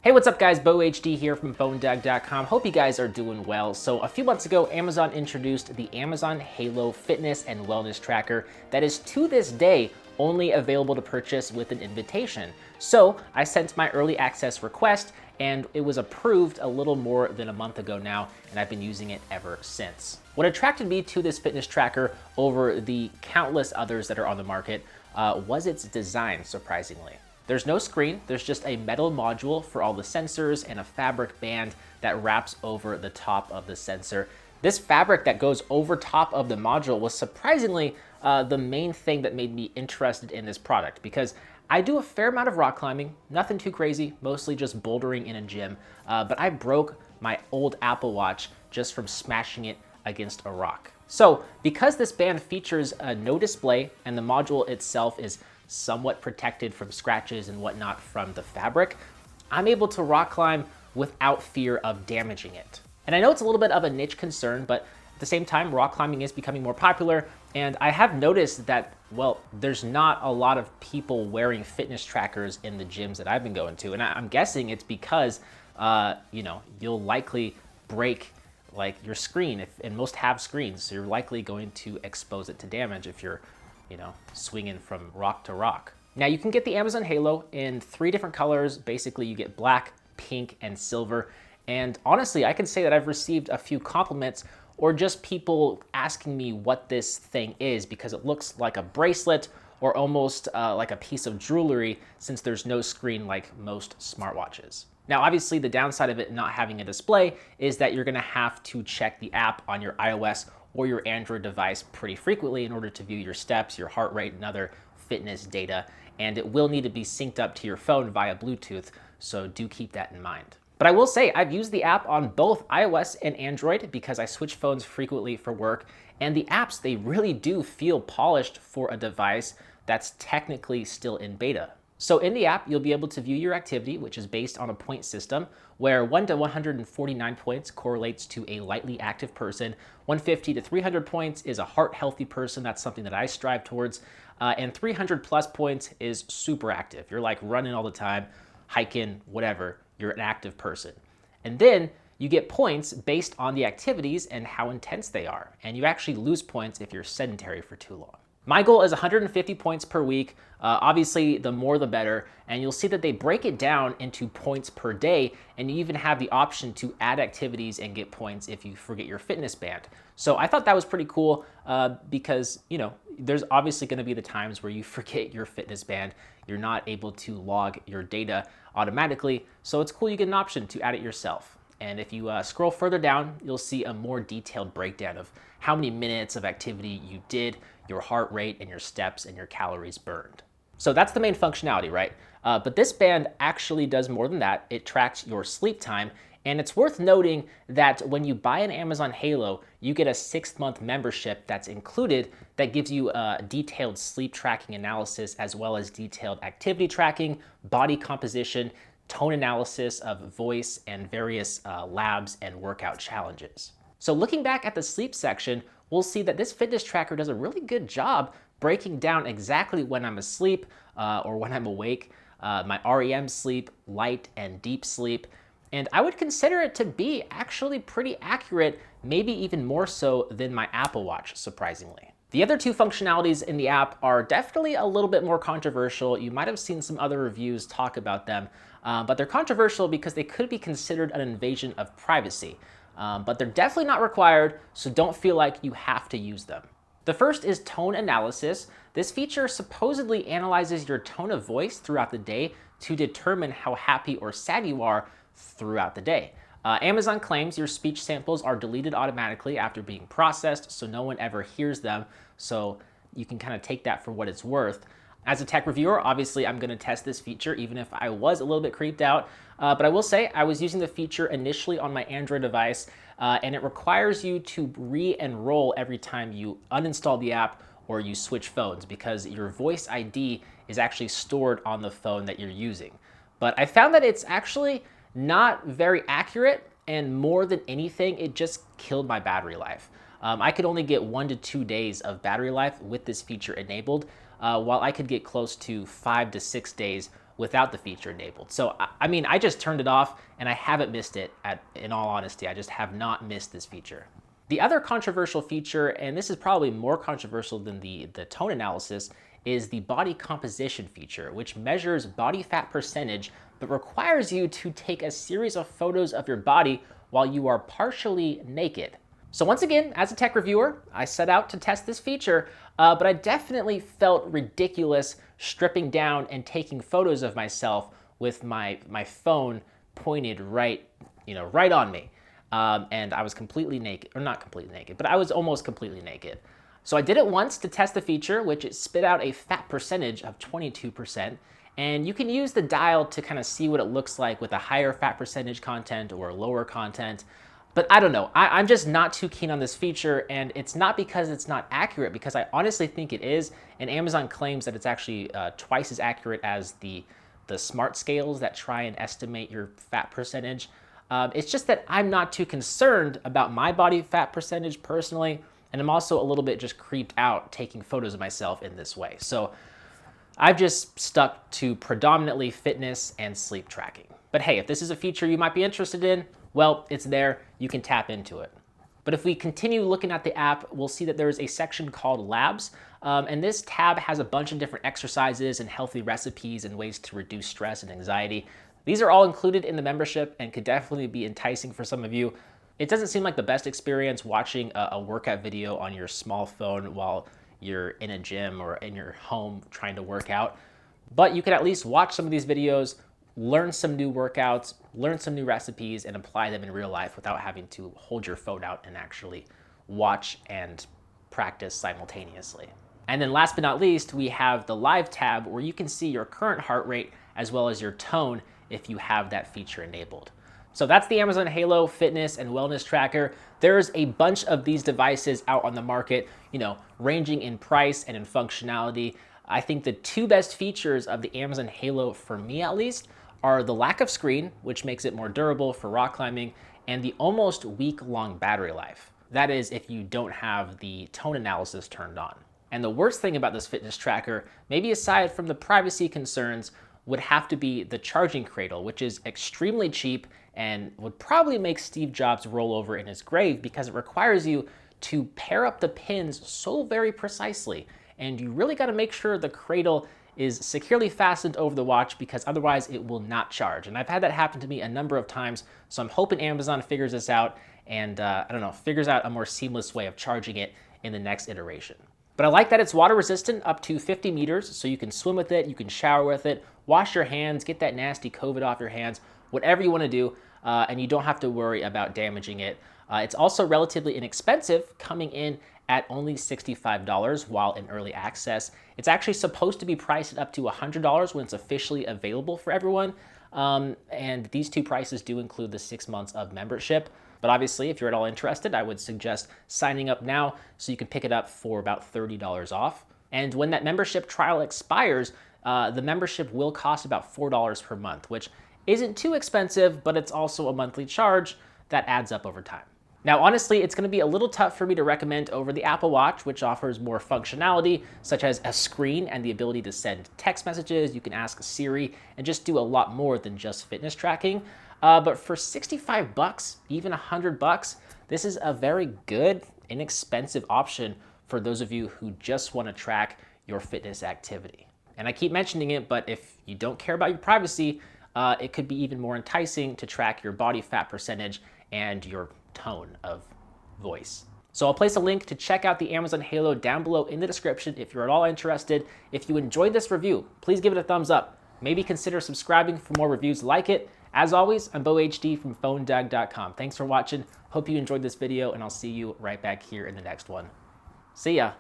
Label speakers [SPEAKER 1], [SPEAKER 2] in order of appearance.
[SPEAKER 1] Hey, what's up guys? BoHD here from PhoneDog.com. Hope you guys are doing well. So a few months ago, Amazon introduced the Amazon Halo Fitness and Wellness Tracker that is to this day only available to purchase with an invitation. So I sent my early access request and it was approved a little more than a month ago now, and I've been using it ever since. What attracted me to this fitness tracker over the countless others that are on the market was its design, surprisingly. There's no screen, there's just a metal module for all the sensors and a fabric band that wraps over the top of the sensor. This fabric that goes over top of the module was surprisingly the main thing that made me interested in this product, because I do a fair amount of rock climbing, nothing too crazy, mostly just bouldering in a gym, but I broke my old Apple Watch just from smashing it against a rock. So because this band features no display and the module itself is somewhat protected from scratches and whatnot from the fabric, I'm able to rock climb without fear of damaging it. And I know it's a little bit of a niche concern, but at the same time, rock climbing is becoming more popular. And I have noticed that, well, there's not a lot of people wearing fitness trackers in the gyms that I've been going to. And I'm guessing it's because, you'll likely break like your screen, and most have screens. So you're likely going to expose it to damage if you're swinging from rock to rock. Now you can get the Amazon Halo in 3 different colors. Basically you get black, pink, and silver. And honestly, I can say that I've received a few compliments or just people asking me what this thing is, because it looks like a bracelet or almost like a piece of jewelry, since there's no screen like most smartwatches. Now, obviously the downside of it not having a display is that you're gonna have to check the app on your iOS or your Android device pretty frequently in order to view your steps, your heart rate, and other fitness data. And it will need to be synced up to your phone via Bluetooth, so do keep that in mind. But I will say, I've used the app on both iOS and Android because I switch phones frequently for work, and the apps, they really do feel polished for a device that's technically still in beta. So in the app, you'll be able to view your activity, which is based on a point system, where 1 to 149 points correlates to a lightly active person. 150 to 300 points is a heart-healthy person. That's something that I strive towards. And 300 plus points is super active. You're like running all the time, hiking, whatever. You're an active person. And then you get points based on the activities and how intense they are. And you actually lose points if you're sedentary for too long. My goal is 150 points per week. Obviously, the more the better. And you'll see that they break it down into points per day, and you even have the option to add activities and get points if you forget your fitness band. So I thought that was pretty cool because, there's obviously going to be the times where you forget your fitness band. You're not able to log your data automatically. So it's cool you get an option to add it yourself. And if you scroll further down, you'll see a more detailed breakdown of how many minutes of activity you did, your heart rate, and your steps, and your calories burned. So that's the main functionality, right? But this band actually does more than that. It tracks your sleep time. And it's worth noting that when you buy an Amazon Halo, you get a 6-month membership that's included that gives you a detailed sleep tracking analysis, as well as detailed activity tracking, body composition, tone analysis of voice, and various labs and workout challenges. So looking back at the sleep section, we'll see that this fitness tracker does a really good job breaking down exactly when I'm asleep or when I'm awake, my REM sleep, light and deep sleep. And I would consider it to be actually pretty accurate, maybe even more so than my Apple Watch, surprisingly. The other 2 functionalities in the app are definitely a little bit more controversial. You might have seen some other reviews talk about them, but they're controversial because they could be considered an invasion of privacy. But they're definitely not required, so don't feel like you have to use them. The first is tone analysis. This feature supposedly analyzes your tone of voice throughout the day to determine how happy or sad you are throughout the day. Amazon claims your speech samples are deleted automatically after being processed, so no one ever hears them, so you can kind of take that for what it's worth. As a tech reviewer, obviously I'm going to test this feature even if I was a little bit creeped out, but I will say I was using the feature initially on my Android device, and it requires you to re-enroll every time you uninstall the app or you switch phones, because your voice ID is actually stored on the phone that you're using. But I found that it's actually not very accurate, and more than anything, it just killed my battery life. I could only get 1 to 2 days of battery life with this feature enabled, while I could get close to 5 to 6 days without the feature enabled. So, I mean, I just turned it off and I haven't missed it in all honesty. I just have not missed this feature. The other controversial feature, and this is probably more controversial than the tone analysis, is the body composition feature, which measures body fat percentage, but requires you to take a series of photos of your body while you are partially naked. So once again, as a tech reviewer, I set out to test this feature, but I definitely felt ridiculous stripping down and taking photos of myself with my phone pointed right on me. And I was completely naked, or not completely naked, but I was almost completely naked. So I did it once to test the feature, which it spit out a fat percentage of 22%. And you can use the dial to kind of see what it looks like with a higher fat percentage content or lower content. But I don't know, I'm just not too keen on this feature, and it's not because it's not accurate, because I honestly think it is, and Amazon claims that it's actually twice as accurate as the smart scales that try and estimate your fat percentage. It's just that I'm not too concerned about my body fat percentage personally, and I'm also a little bit just creeped out taking photos of myself in this way. So I've just stuck to predominantly fitness and sleep tracking. But hey, if this is a feature you might be interested in, well, it's there, you can tap into it. But if we continue looking at the app, we'll see that there's a section called Labs, and this tab has a bunch of different exercises and healthy recipes and ways to reduce stress and anxiety. These are all included in the membership and could definitely be enticing for some of you. It doesn't seem like the best experience watching a workout video on your small phone while you're in a gym or in your home trying to work out, but you can at least watch some of these videos, learn some new workouts, learn some new recipes, and apply them in real life without having to hold your phone out and actually watch and practice simultaneously. And then last but not least, we have the Live tab where you can see your current heart rate as well as your tone if you have that feature enabled. So that's the Amazon Halo Fitness and Wellness Tracker. There's a bunch of these devices out on the market, ranging in price and in functionality. I think the two best features of the Amazon Halo, for me at least, are the lack of screen, which makes it more durable for rock climbing, and the almost week-long battery life. That is if you don't have the tone analysis turned on. And the worst thing about this fitness tracker, maybe aside from the privacy concerns, would have to be the charging cradle, which is extremely cheap and would probably make Steve Jobs roll over in his grave because it requires you to pair up the pins so very precisely. And you really got to make sure the cradle is securely fastened over the watch, because otherwise it will not charge. And I've had that happen to me a number of times, so I'm hoping Amazon figures this out and figures out a more seamless way of charging it in the next iteration. But I like that it's water resistant up to 50 meters, so you can swim with it, you can shower with it, wash your hands, get that nasty COVID off your hands, whatever you want to do, and you don't have to worry about damaging it. It's also relatively inexpensive, coming in at only $65 while in early access. It's actually supposed to be priced at up to $100 when it's officially available for everyone. And these two prices do include the 6 months of membership. But obviously, if you're at all interested, I would suggest signing up now so you can pick it up for about $30 off. And when that membership trial expires, the membership will cost about $4 per month, which isn't too expensive, but it's also a monthly charge that adds up over time. Now, honestly, it's going to be a little tough for me to recommend over the Apple Watch, which offers more functionality, such as a screen and the ability to send text messages. You can ask Siri and just do a lot more than just fitness tracking. But for $65, even $100, this is a very good, inexpensive option for those of you who just want to track your fitness activity. And I keep mentioning it, but if you don't care about your privacy, it could be even more enticing to track your body fat percentage and your tone of voice. So I'll place a link to check out the Amazon Halo down below in the description if you're at all interested. If you enjoyed this review, please give it a thumbs up. Maybe consider subscribing for more reviews like it. As always, I'm Beau HD from PhoneDag.com. Thanks for watching. Hope you enjoyed this video, and I'll see you right back here in the next one. See ya.